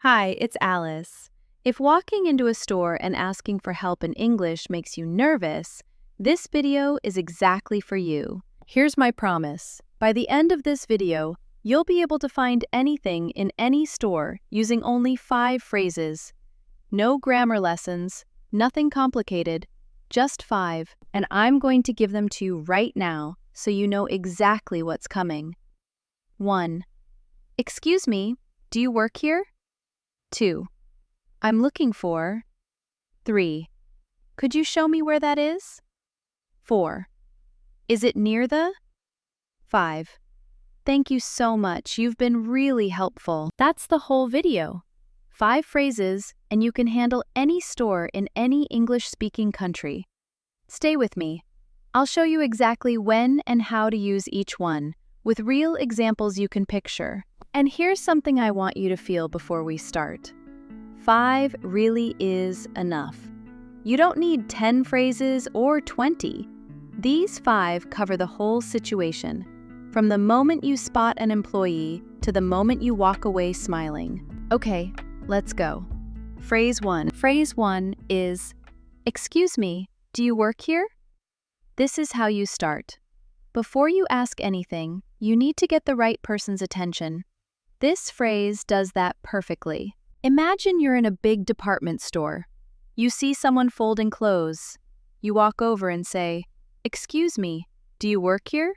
Hi, it's Alice. If walking into a store and asking for help in English makes you nervous, this video is exactly for you. Here's my promise. By the end of this video, you'll be able to find anything in any store using only 5 phrases. No grammar lessons, nothing complicated, just 5, and I'm going to give them to you right now so you know exactly what's coming. 1. Excuse me, do you work here? 2. I'm looking for. 3. Could you show me where that is? 4. Is it near the? 5. Thank you so much, you've been really helpful. That's the whole video. 5 phrases, and you can handle any store in any English-speaking country. Stay with me. I'll show you exactly when and how to use each one, with real examples you can picture. And here's something I want you to feel before we start. 5 really is enough. You don't need 10 phrases or 20. These 5 cover the whole situation, from the moment you spot an employee to the moment you walk away smiling. Okay, let's go. Phrase 1. Phrase 1 is, "Excuse me, do you work here?" This is how you start. Before you ask anything, you need to get the right person's attention. This phrase does that perfectly. Imagine you're in a big department store. You see someone folding clothes. You walk over and say, "Excuse me, do you work here?"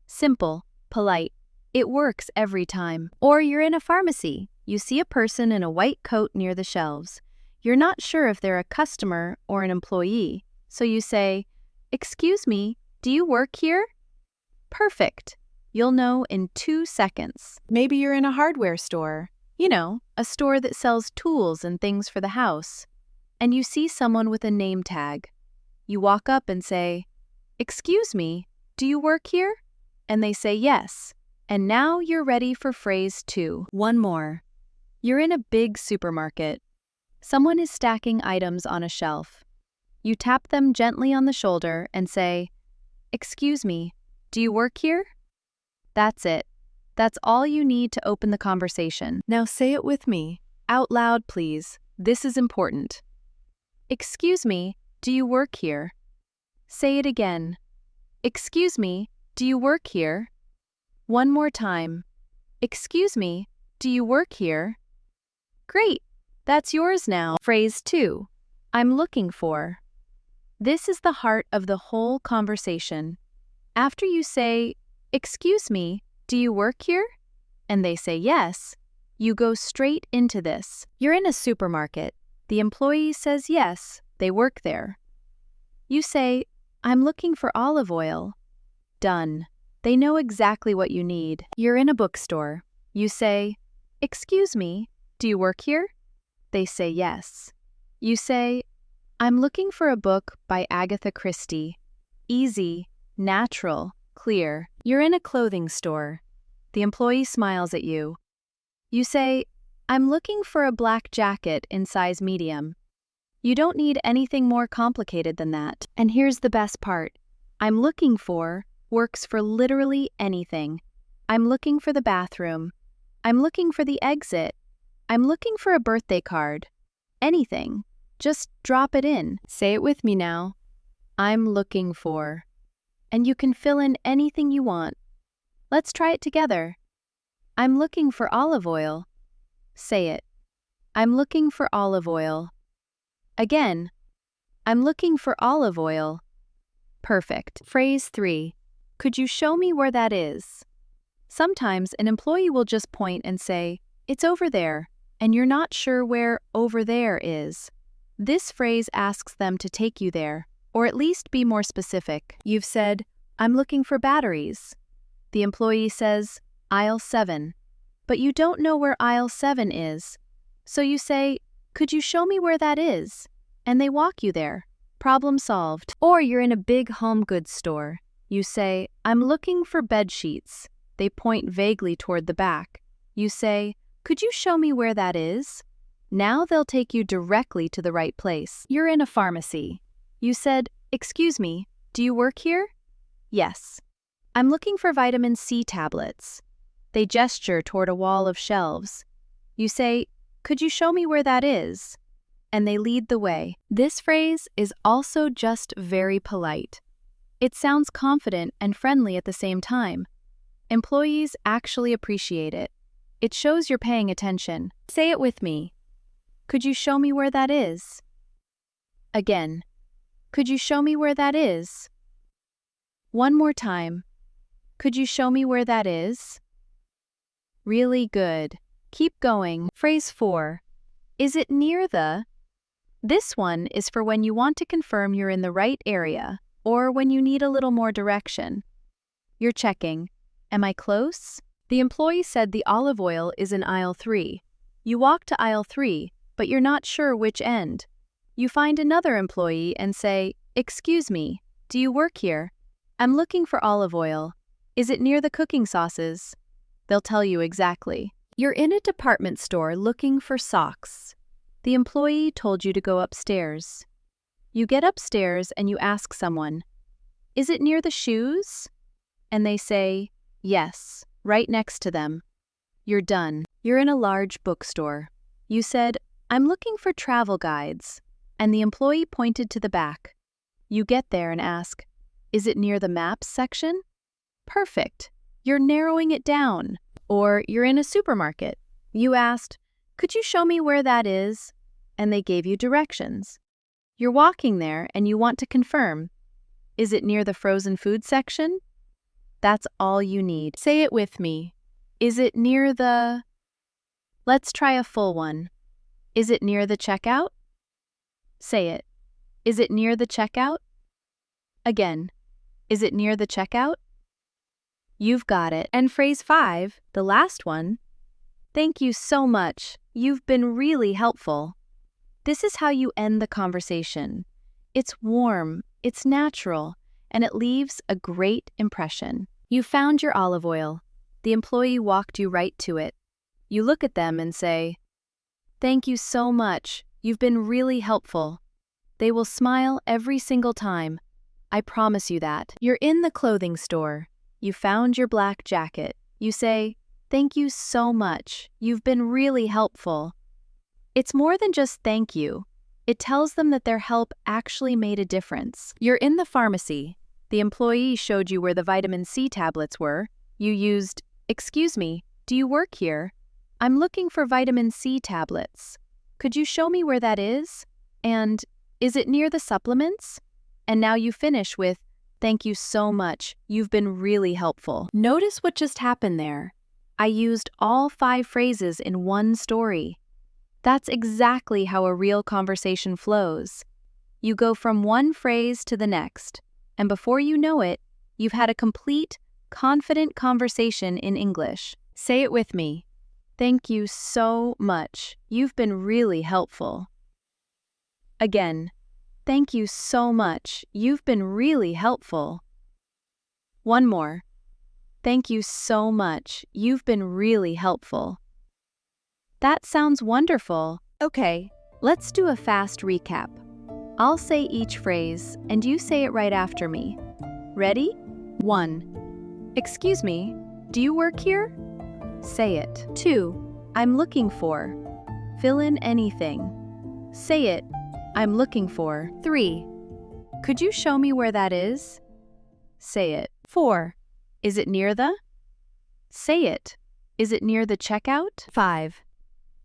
Simple, polite. It works every time. Or you're in a pharmacy. You see a person in a white coat near the shelves. You're not sure if they're a customer or an employee, so you say, "Excuse me, do you work here?" Perfect. You'll know in 2 seconds. Maybe you're in a hardware store. You know, a store that sells tools and things for the house. And you see someone with a name tag. You walk up and say, "Excuse me, do you work here?" And they say yes. And now you're ready for phrase 2. One more. You're in a big supermarket. Someone is stacking items on a shelf. You tap them gently on the shoulder and say, "Excuse me, do you work here?" That's it. That's all you need to open the conversation. Now say it with me. Out loud, please. This is important. Excuse me, do you work here? Say it again. Excuse me, do you work here? One more time. Excuse me, do you work here? Great. That's yours now. Phrase 2. I'm looking for. This is the heart of the whole conversation. After you say, "Excuse me, do you work here?" and they say yes, you go straight into this. You're in a supermarket. The employee says yes, they work there. You say, "I'm looking for olive oil." Done. They know exactly what you need. You're in a bookstore. You say, "Excuse me, do you work here?" They say yes. You say, "I'm looking for a book by Agatha Christie." Easy, natural, clear. You're in a clothing store. The employee smiles at you. You say, "I'm looking for a black jacket in size medium." You don't need anything more complicated than that. And here's the best part. "I'm looking for" works for literally anything. I'm looking for the bathroom. I'm looking for the exit. I'm looking for a birthday card. Anything. Just drop it in. Say it with me now. I'm looking for. And you can fill in anything you want. Let's try it together. I'm looking for olive oil. Say it. I'm looking for olive oil. Again. I'm looking for olive oil. Perfect. Phrase 3. Could you show me where that is? Sometimes an employee will just point and say, "It's over there," and you're not sure where "over there" is. This phrase asks them to take you there, or at least be more specific. You've said, "I'm looking for batteries." The employee says, "Aisle 7." But you don't know where aisle 7 is. So you say, "Could you show me where that is?" And they walk you there. Problem solved. Or you're in a big home goods store. You say, "I'm looking for bed sheets." They point vaguely toward the back. You say, "Could you show me where that is?" Now they'll take you directly to the right place. You're in a pharmacy. You said, "Excuse me, do you work here?" Yes. I'm looking for vitamin C tablets. They gesture toward a wall of shelves. You say, Could you show me where that is? And they lead the way. This phrase is also just very polite. It sounds confident and friendly at the same time. Employees actually appreciate it. It shows you're paying attention. Say it with me. Could you show me where that is? Again. Could you show me where that is? One more time. Could you show me where that is? Really good. Keep going. Phrase 4. Is it near the? This one is for when you want to confirm you're in the right area or when you need a little more direction. You're checking. Am I close? The employee said the olive oil is in aisle 3. You walk to aisle 3, but you're not sure which end. You find another employee and say, "Excuse me, do you work here? I'm looking for olive oil. Is it near the cooking sauces?" They'll tell you exactly. You're in a department store looking for socks. The employee told you to go upstairs. You get upstairs and you ask someone, "Is it near the shoes?" And they say, "Yes, right next to them." You're done. You're in a large bookstore. You said, "I'm looking for travel guides," and the employee pointed to the back. You get there and ask, "Is it near the maps section?" Perfect. You're narrowing it down. Or you're in a supermarket. You asked, "Could you show me where that is?" And they gave you directions. You're walking there and you want to confirm. Is it near the frozen food section? That's all you need. Say it with me. Is it near the? Let's try a full one. Is it near the checkout? Say it. Is it near the checkout? Again. Is it near the checkout? You've got it. And phrase 5, the last one. Thank you so much. You've been really helpful. This is how you end the conversation. It's warm, it's natural, and it leaves a great impression. You found your olive oil. The employee walked you right to it. You look at them and say, "Thank you so much. You've been really helpful." They will smile every single time. I promise you that. You're in the clothing store. You found your black jacket. You say, "Thank you so much. You've been really helpful." It's more than just thank you. It tells them that their help actually made a difference. You're in the pharmacy. The employee showed you where the vitamin C tablets were. You used, "Excuse me, do you work here? I'm looking for vitamin C tablets. Could you show me where that is?" And, "Is it near the supplements?" And now you finish with, "Thank you so much. You've been really helpful." Notice what just happened there. I used all 5 phrases in one story. That's exactly how a real conversation flows. You go from one phrase to the next, and before you know it, you've had a complete, confident conversation in English. Say it with me. Thank you so much. You've been really helpful. Again. Thank you so much. You've been really helpful. One more. Thank you so much. You've been really helpful. That sounds wonderful. Okay, let's do a fast recap. I'll say each phrase, and you say it right after me. Ready? 1. Excuse me, do you work here? Say it. 2. I'm looking for. Fill in anything. Say it. I'm looking for. 3. Could you show me where that is? Say it. 4. Is it near the? Say it. Is it near the checkout? 5.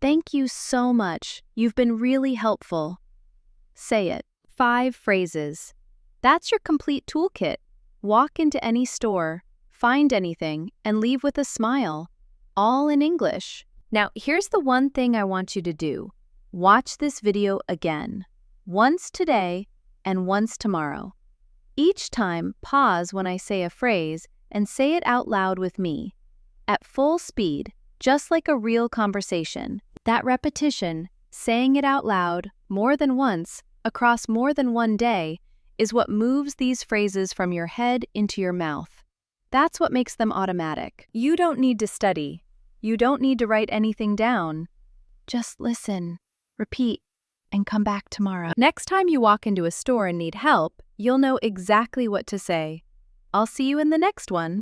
Thank you so much. You've been really helpful. Say it. 5 phrases. That's your complete toolkit. Walk into any store, find anything, and leave with a smile. All in English. Now, here's the one thing I want you to do. Watch this video again. Once today and once tomorrow. Each time, pause when I say a phrase and say it out loud with me. At full speed, just like a real conversation. That repetition, saying it out loud, more than once, across more than one day, is what moves these phrases from your head into your mouth. That's what makes them automatic. You don't need to study. You don't need to write anything down. Just listen, repeat, and come back tomorrow. Next time you walk into a store and need help, you'll know exactly what to say. I'll see you in the next one.